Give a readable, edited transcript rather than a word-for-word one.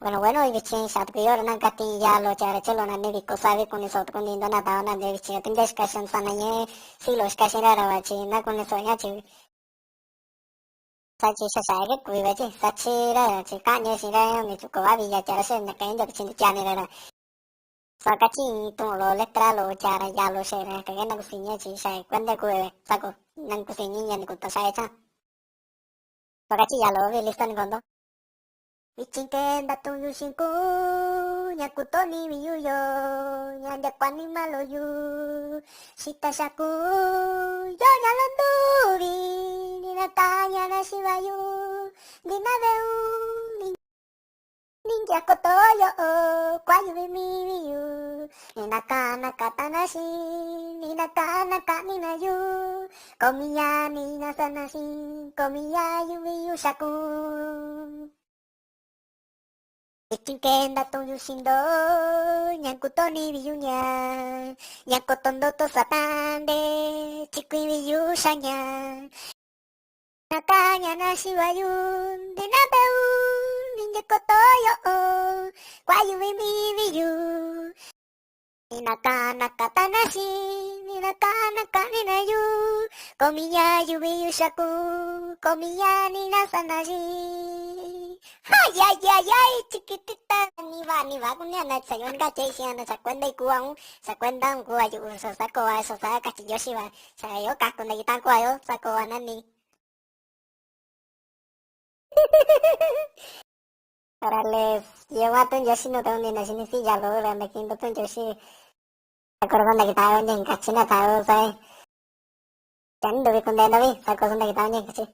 Bueno, y bichi shat ku yor na kati ya lo chare chelo na ne biko sabe kuni sot kuni ndo na daw na de bichi tin discussion sana ye si lo discussion ra wa chi na kuni so ya chi sa chi sa sa ge ku ve chi sa chi ra chi ka nye si ra mi chu ko wa bi ya chare se na ka ndo bichi cha ne ra sa ka chi tu lo letra lo chare ya lo se ra ka ge na ku si nye chi sa kwende ku ve sa ko nan ku si ni ya ni ku to sa cha sa ka chi ya lo ve listan kondo Wichiten datong yusinku, nyakuto ni miyuyo, nyanda kwani maloyu, shita shaku, yo nyalonduri, ninatanya na shiwayu, ninadeu, ninja kotoyo, kwayu mimiyu, ninaka nakatanashi, ninaka naka ninayu, komiya ninasanashi, komiya yumiyu shaku. Ikinken datong yusindo, nyankuto ni biyunya, nyankotondo to satande, chikui biyu shanya, nakanya na shiwayun, dinabeu, ninjakoto yo, kwayu mi biyu, ninaka nakatanashi, ninaka nakaninayu, komiya yubiyu shaku, komiya ninasanashi. Ay, ay, ay, ay, chiquitita, ni va, kunyana, sayon ka, chesiana, sa kwenda ikuang, sa kwenda ang kuwa, yung sa kowa, sa kachiyoshi wa, sa yo, kakunda kita kuwa yo, sa kowa na ni. Orales, yo matun yoshi no tengo ni na sinisi, ya lo, la me kindo tun yoshi, acuerdo na kita yo, ni kachina tao, sa, chan, dobi kunde, dobi, sa cosa na kita yo, kasi.